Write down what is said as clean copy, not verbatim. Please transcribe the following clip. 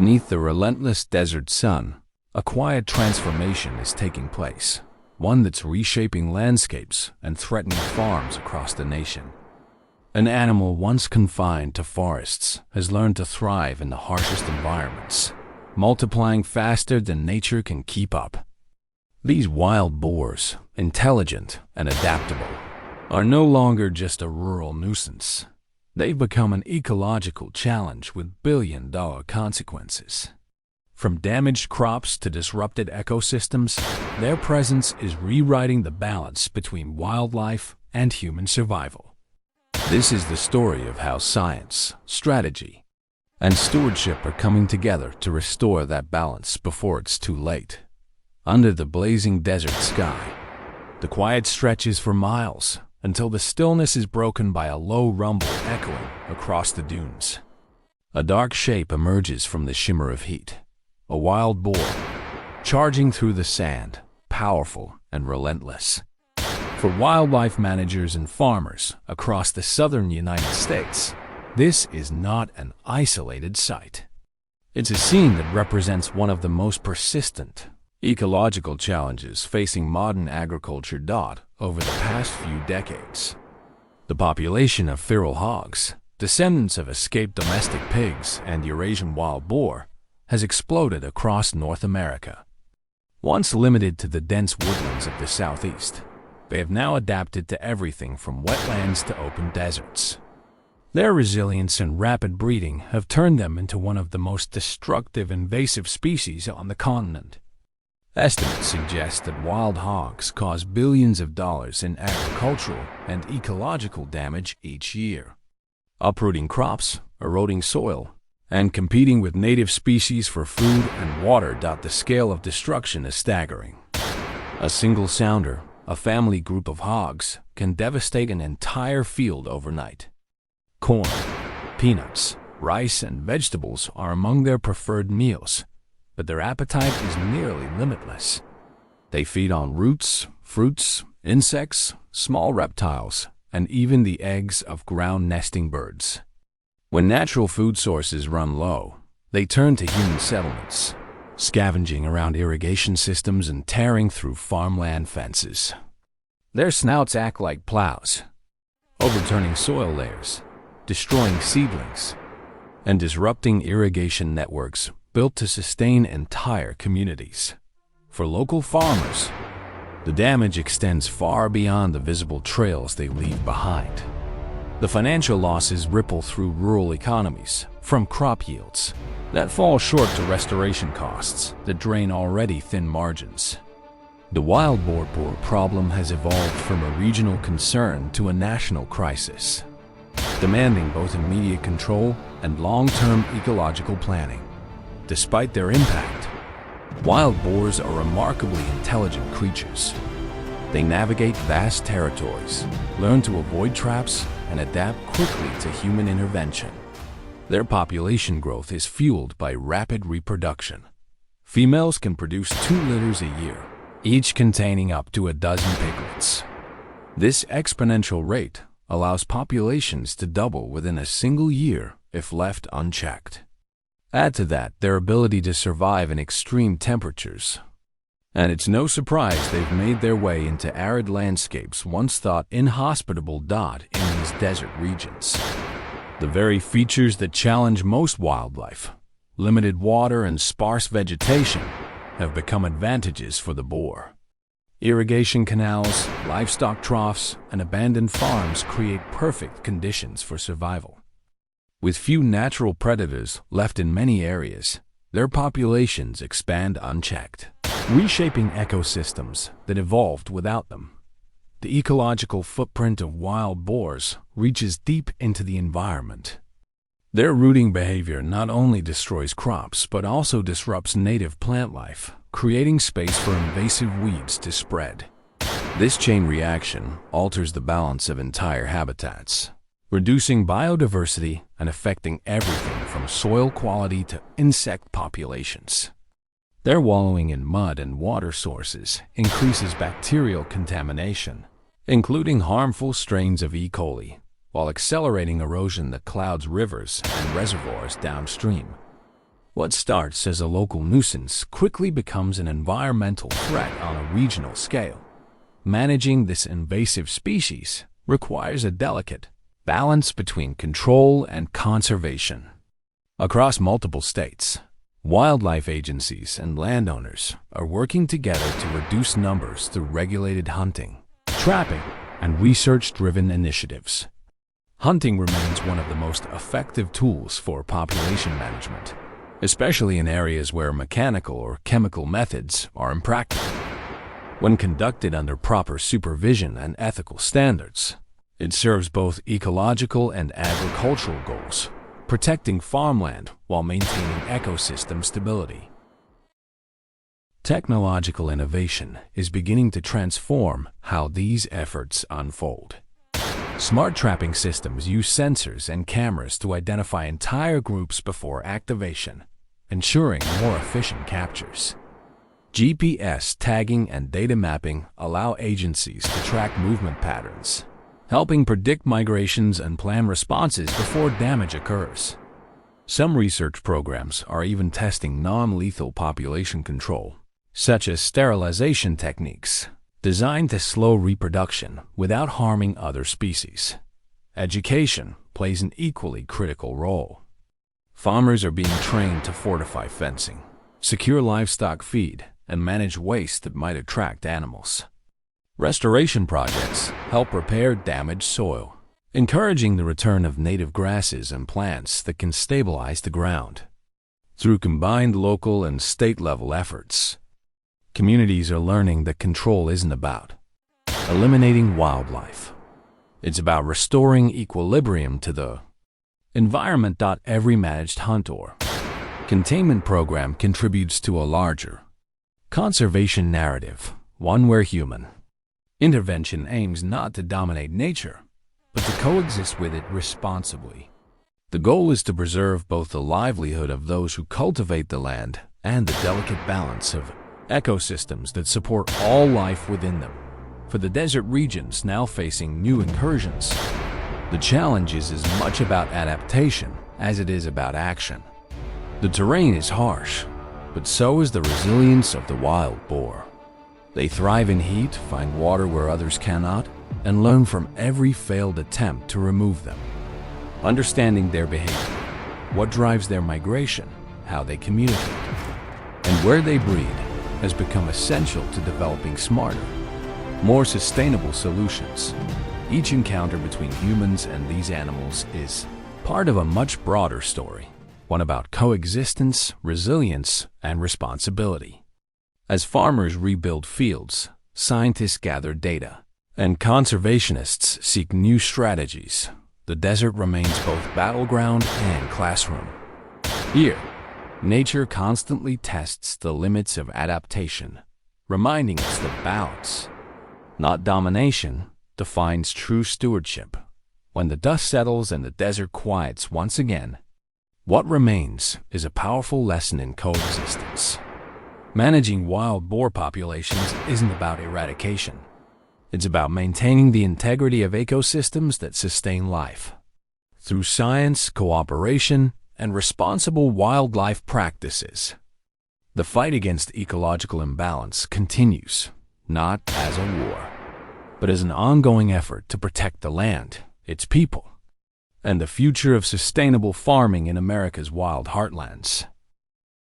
Beneath the relentless desert sun, a quiet transformation is taking place, one that's reshaping landscapes and threatening farms across the nation. An animal once confined to forests has learned to thrive in the harshest environments, multiplying faster than nature can keep up. These wild boars, intelligent and adaptable, are no longer just a rural nuisance. They've become an ecological challenge with billion-dollar consequences. From damaged crops to disrupted ecosystems, their presence is rewriting the balance between wildlife and human survival. This is the story of how science, strategy, and stewardship are coming together to restore that balance before it's too late. Under the blazing desert sky, the quiet stretches for miles until the stillness is broken by a low rumble echoing across the dunes. A dark shape emerges from the shimmer of heat, a wild boar, charging through the sand, powerful and relentless. For wildlife managers and farmers across the southern United States, this is not an isolated sight. It's a scene that represents one of the most persistent ecological challenges facing modern agriculture. Over the past few decades, the population of feral hogs, descendants of escaped domestic pigs and Eurasian wild boar, has exploded across North America. Once limited to the dense woodlands of the southeast, they have now adapted to everything from wetlands to open deserts. Their resilience and rapid breeding have turned them into one of the most destructive invasive species on the continent. Estimates suggest that wild hogs cause billions of dollars in agricultural and ecological damage each year, uprooting crops, eroding soil, and competing with native species for food and water. The scale of destruction is staggering. A single sounder, a family group of hogs, can devastate an entire field overnight. Corn, peanuts, rice, and vegetables are among their preferred meals, but their appetite is nearly limitless. They feed on roots, fruits, insects, small reptiles, and even the eggs of ground-nesting birds. When natural food sources run low, they turn to human settlements, scavenging around irrigation systems and tearing through farmland fences. Their snouts act like plows, overturning soil layers, destroying seedlings, and disrupting irrigation networks built to sustain entire communities. For local farmers, the damage extends far beyond the visible trails they leave behind. The financial losses ripple through rural economies, from crop yields that fall short to restoration costs that drain already thin margins. The wild boar problem has evolved from a regional concern to a national crisis, demanding both immediate control and long-term ecological planning. Despite their impact, wild boars are remarkably intelligent creatures. They navigate vast territories, learn to avoid traps, and adapt quickly to human intervention. Their population growth is fueled by rapid reproduction. Females can produce 2 litters a year, each containing up to a dozen piglets. This exponential rate allows populations to double within a single year if left unchecked. Add to that their ability to survive in extreme temperatures, and it's no surprise they've made their way into arid landscapes once thought inhospitable. In these desert regions, the very features that challenge most wildlife, limited water and sparse vegetation, have become advantages for the boar. Irrigation canals, livestock troughs, and abandoned farms create perfect conditions for survival. With few natural predators left in many areas, their populations expand unchecked, reshaping ecosystems that evolved without them. The ecological footprint of wild boars reaches deep into the environment. Their rooting behavior not only destroys crops but also disrupts native plant life, creating space for invasive weeds to spread. This chain reaction alters the balance of entire habitats, reducing biodiversity and affecting everything from soil quality to insect populations. Their wallowing in mud and water sources increases bacterial contamination, including harmful strains of E. coli, while accelerating erosion that clouds rivers and reservoirs downstream. What starts as a local nuisance quickly becomes an environmental threat on a regional scale. Managing this invasive species requires a delicate balance between control and conservation. Across multiple states, wildlife agencies and landowners are working together to reduce numbers through regulated hunting, trapping, and research-driven initiatives. Hunting remains one of the most effective tools for population management, especially in areas where mechanical or chemical methods are impractical. When conducted under proper supervision and ethical standards, it serves both ecological and agricultural goals, protecting farmland while maintaining ecosystem stability. Technological innovation is beginning to transform how these efforts unfold. Smart trapping systems use sensors and cameras to identify entire groups before activation, ensuring more efficient captures. GPS tagging and data mapping allow agencies to track movement patterns, helping predict migrations and plan responses before damage occurs. Some research programs are even testing non-lethal population control, such as sterilization techniques, designed to slow reproduction without harming other species. Education plays an equally critical role. Farmers are being trained to fortify fencing, secure livestock feed, and manage waste that might attract animals. Restoration projects help repair damaged soil, encouraging the return of native grasses and plants that can stabilize the ground. Through combined local and state-level efforts, communities are learning that control isn't about eliminating wildlife. It's about restoring equilibrium to the environment. Every managed hunt or containment program contributes to a larger conservation narrative, one where human intervention aims not to dominate nature, but to coexist with it responsibly. The goal is to preserve both the livelihood of those who cultivate the land and the delicate balance of ecosystems that support all life within them. For the desert regions now facing new incursions, the challenge is as much about adaptation as it is about action. The terrain is harsh, but so is the resilience of the wild boar. They thrive in heat, find water where others cannot, and learn from every failed attempt to remove them. Understanding their behavior, what drives their migration, how they communicate, and where they breed has become essential to developing smarter, more sustainable solutions. Each encounter between humans and these animals is part of a much broader story, one about coexistence, resilience, and responsibility. As farmers rebuild fields, scientists gather data, and conservationists seek new strategies, the desert remains both battleground and classroom. Here, nature constantly tests the limits of adaptation, reminding us that balance, not domination, defines true stewardship. When the dust settles and the desert quiets once again, what remains is a powerful lesson in coexistence. Managing wild boar populations isn't about eradication. It's about maintaining the integrity of ecosystems that sustain life. Through science, cooperation, and responsible wildlife practices, the fight against ecological imbalance continues, not as a war, but as an ongoing effort to protect the land, its people, and the future of sustainable farming in America's wild heartlands.